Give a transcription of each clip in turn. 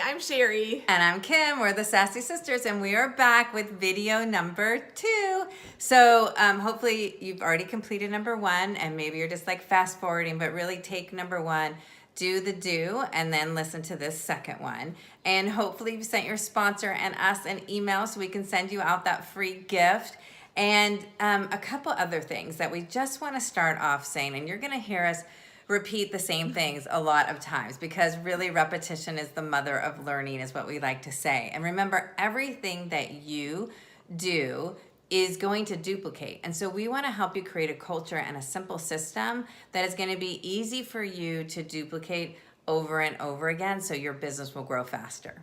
I'm Sherry. And I'm Kim. We're the Sassy Sisters, and we are back with video number 2. So hopefully you've already completed number 1, and maybe you're just like fast forwarding, but really take number 1, do, and then listen to this second one. And hopefully you've sent your sponsor and us an email so we can send you out that free gift. And a couple other things that we just want to start off saying, and you're going to hear us repeat the same things a lot of times because really repetition is the mother of learning is what we like to say. And remember, everything that you do is going to duplicate. And so we want to help you create a culture and a simple system that is going to be easy for you to duplicate over and over again so your business will grow faster.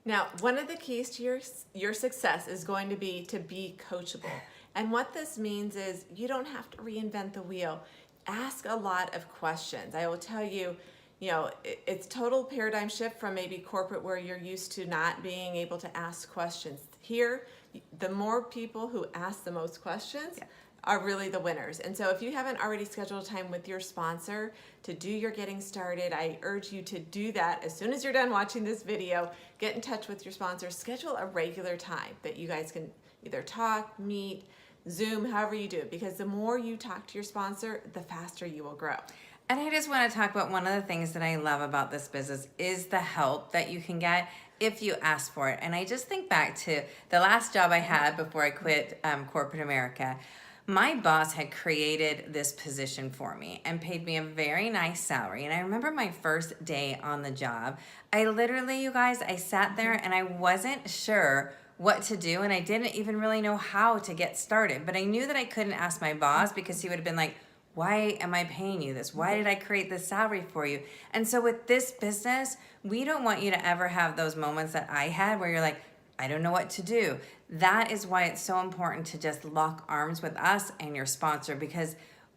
Now, one of the keys to your success is going to be coachable. And what this means is you don't have to reinvent the wheel. Ask a lot of questions. I will tell you, it's total paradigm shift from maybe corporate where you're used to not being able to ask questions. Here, the more people who ask the most questions are really the winners. And so if you haven't already scheduled a time with your sponsor to do your getting started, I urge you to do that as soon as you're done watching this video. Get in touch with your sponsor, schedule a regular time that you guys can either talk, meet, Zoom, however you do it, because the more you talk to your sponsor, the faster you will grow. And I just want to talk about one of the things that I love about this business is the help that you can get if you ask for it. And I just think back to the last job I had before I quit corporate America. My boss had created this position for me and paid me a very nice salary. And I remember my first day on the job, I literally, you guys, I sat there and I wasn't sure what to do, and I didn't even really know how to get started. But I knew that I couldn't ask my boss because he would have been like, why am I paying you this? Why did I create this salary for you? And so with this business, we don't want you to ever have those moments that I had where you're like, I don't know what to do. That is why it's so important to just lock arms with us and your sponsor because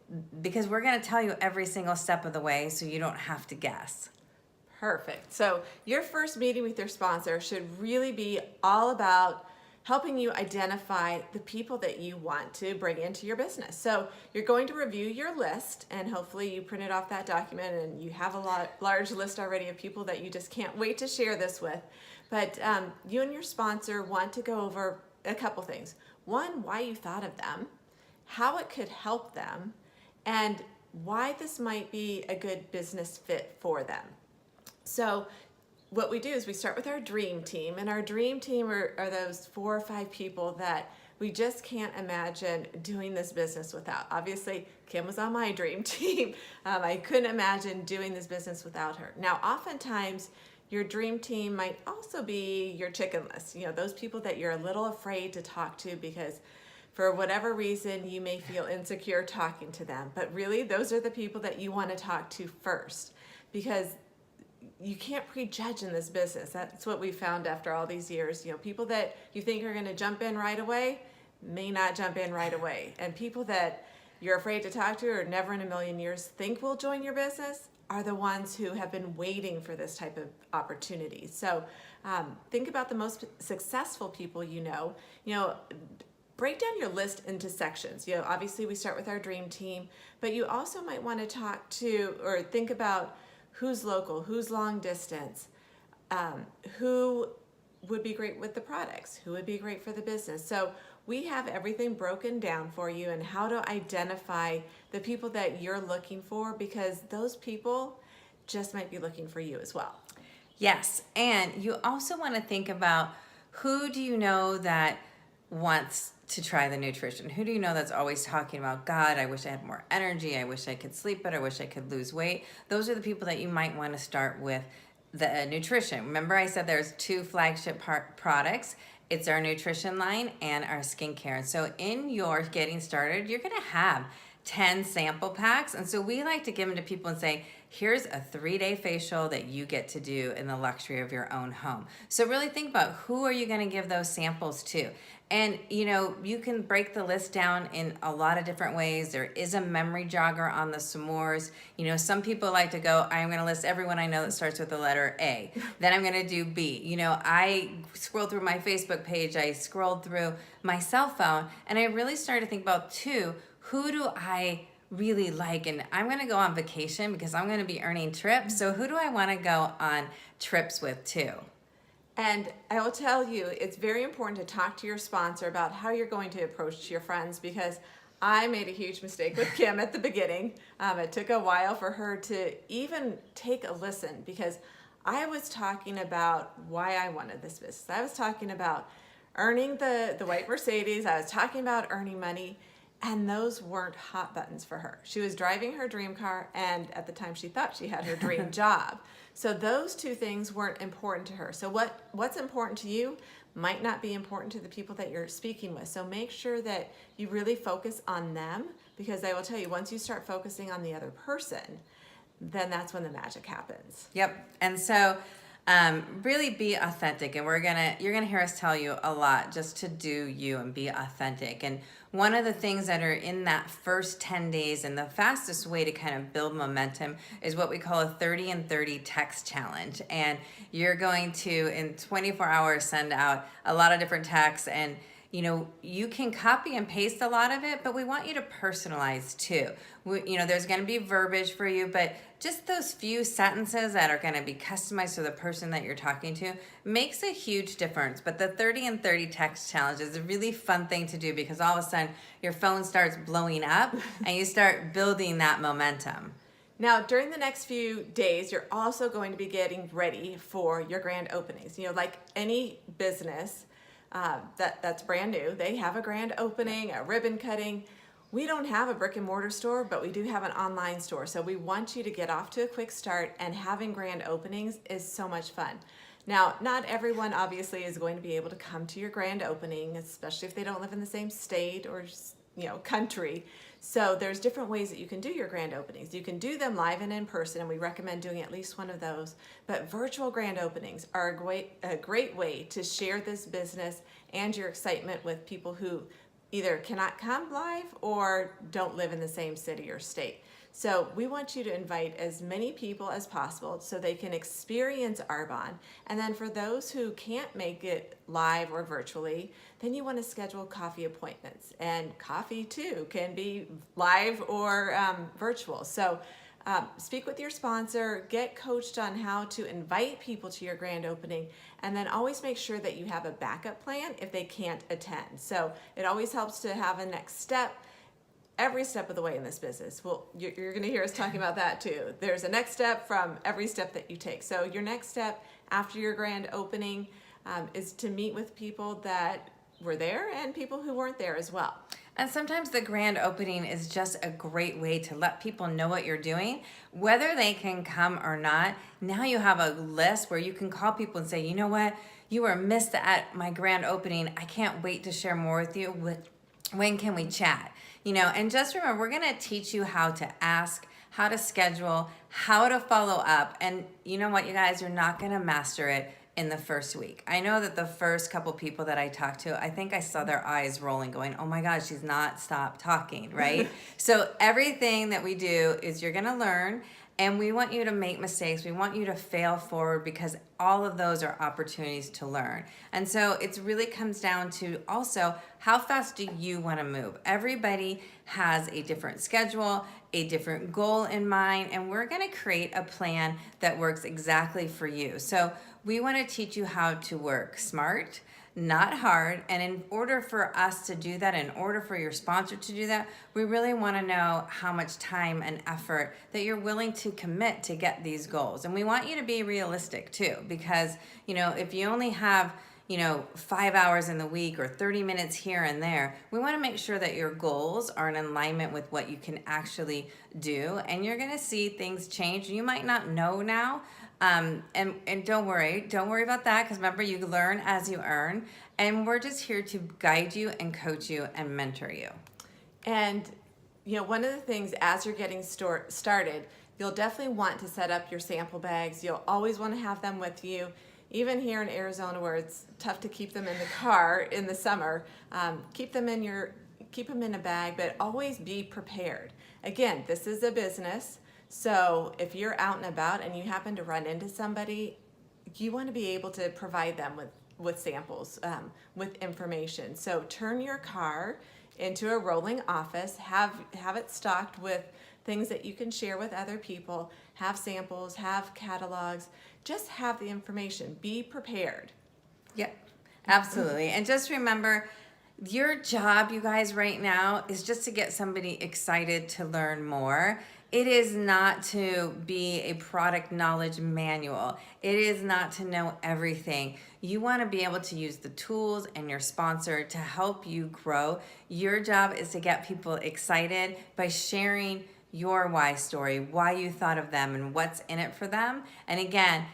we're going to tell you every single step of the way so you don't have to guess. Perfect. So your first meeting with your sponsor should really be all about helping you identify the people that you want to bring into your business. So you're going to review your list, and hopefully you printed off that document and you have a large list already of people that you just can't wait to share this with. But you and your sponsor want to go over a couple things. One, why you thought of them, how it could help them, and why this might be a good business fit for them. So what we do is we start with our dream team, and our dream team are those 4 or 5 people that we just can't imagine doing this business without. Obviously, Kim was on my dream team. I couldn't imagine doing this business without her. Now, oftentimes, your dream team might also be your chicken list. Those people that you're a little afraid to talk to because for whatever reason, you may feel insecure talking to them. But really, those are the people that you want to talk to first because you can't prejudge in this business. That's what we found after all these years. People that you think are going to jump in right away may not jump in right away. And people that you're afraid to talk to or never in a million years think will join your business are the ones who have been waiting for this type of opportunity. So think about the most successful people break down your list into sections. Obviously we start with our dream team, but you also might want to talk to or think about who's local, who's long distance, who would be great with the products, who would be great for the business. So we have everything broken down for you and how to identify the people that you're looking for because those people just might be looking for you as well. Yes, and you also want to think about who do you know that wants to try the nutrition? Who do you know that's always talking about, God, I wish I had more energy. I wish I could sleep better. I wish I could lose weight. Those are the people that you might want to start with the nutrition. Remember I said there's 2 flagship products. It's our nutrition line and our skincare. And so in your getting started, you're going to have 10 sample packs. And so we like to give them to people and say, here's a 3-day facial that you get to do in the luxury of your own home. So really think about who are you going to give those samples to? And you can break the list down in a lot of different ways. There is a memory jogger on the s'mores. Some people like to go, I'm going to list everyone I know that starts with the letter A. Then I'm going to do B. I scrolled through my Facebook page. I scrolled through my cell phone. And I really started to think about, too, who do I really like? And I'm going to go on vacation because I'm going to be earning trips. So who do I want to go on trips with, too? And I will tell you, it's very important to talk to your sponsor about how you're going to approach your friends, because I made a huge mistake with Kim at the beginning. It took a while for her to even take a listen, because I was talking about why I wanted this business. I was talking about earning the white Mercedes. I was talking about earning money, and those weren't hot buttons for her. She was driving her dream car, and at the time she thought she had her dream job. So those two things weren't important to her. So what's important to you might not be important to the people that you're speaking with. So make sure that you really focus on them, because I will tell you, once you start focusing on the other person, then that's when the magic happens. Yep. And so really be authentic. And you're gonna hear us tell you a lot, just to do you and be authentic. And one of the things that are in that first 10 days, and the fastest way to kind of build momentum, is what we call a 30 and 30 text challenge. And you're going to, in 24 hours, send out a lot of different texts, and you can copy and paste a lot of it, but we want you to personalize too. There's going to be verbiage for you, but just those few sentences that are going to be customized to the person that you're talking to makes a huge difference. But the 30 and 30 text challenge is a really fun thing to do, because all of a sudden your phone starts blowing up and you start building that momentum. Now, during the next few days, you're also going to be getting ready for your grand openings. Like any business, that's brand new, they have a grand opening, a ribbon cutting. We don't have a brick and mortar store, but we do have an online store. So we want you to get off to a quick start, and having grand openings is so much fun. Now, not everyone obviously is going to be able to come to your grand opening, especially if they don't live in the same state or country. So there's different ways that you can do your grand openings. You can do them live and in person, and we recommend doing at least one of those. But virtual grand openings are a great way to share this business and your excitement with people who either cannot come live or don't live in the same city or state. So we want you to invite as many people as possible so they can experience Arbonne. And then for those who can't make it live or virtually, then you want to schedule coffee appointments. And coffee too can be live or virtual. So speak with your sponsor, get coached on how to invite people to your grand opening, and then always make sure that you have a backup plan if they can't attend. So it always helps to have a next step. Every step of the way in this business. Well, you're going to hear us talking about that too. There's a next step from every step that you take. So your next step after your grand opening is to meet with people that were there and people who weren't there as well. And sometimes the grand opening is just a great way to let people know what you're doing, whether they can come or not. Now you have a list where you can call people and say, you know what, you were missed at my grand opening. I can't wait to share more with you. When can we chat? And just remember, we're going to teach you how to ask, how to schedule, how to follow up. And you know what, you guys, you're not going to master it in the first week. I know that the first couple people that I talked to, I think I saw their eyes rolling going, oh my God, she's not stopped talking, right? So everything that we do is you're going to learn, and we want you to make mistakes. We want you to fail forward, because all of those are opportunities to learn. And so it really comes down to also, how fast do you want to move? Everybody has a different schedule, a different goal in mind, and we're going to create a plan that works exactly for you. So we want to teach you how to work smart, not hard. And in order for us to do that, in order for your sponsor to do that, we really want to know how much time and effort that you're willing to commit to get these goals. And we want you to be realistic too, because, if you only have, 5 hours in the week or 30 minutes here and there, we want to make sure that your goals are in alignment with what you can actually do. And you're going to see things change. You might not know now. And don't worry about that, because remember, you learn as you earn, and we're just here to guide you and coach you and mentor you. And one of the things, as you're getting started, you'll definitely want to set up your sample bags. You'll always want to have them with you. Even here in Arizona, where it's tough to keep them in the car in the summer, keep them in a bag, but always be prepared. Again, this is a business. So if you're out and about and you happen to run into somebody, you want to be able to provide them with samples, with information. So turn your car into a rolling office, have it stocked with things that you can share with other people, have samples, have catalogs, just have the information, be prepared. Yep, absolutely. And just remember, your job, you guys, right now is just to get somebody excited to learn more. It is not to be a product knowledge manual. It is not to know everything. You want to be able to use the tools and your sponsor to help you grow. Your job is to get people excited by sharing your why story, why you thought of them, and what's in it for them. And again,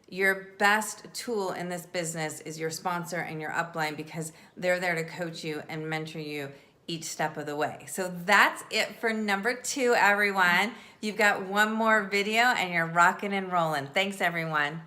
your best tool in this business is your sponsor and your upline, because they're there to coach you and mentor you each step of the way. So that's it for number 2, everyone. You've got one more video and you're rocking and rolling. Thanks, everyone.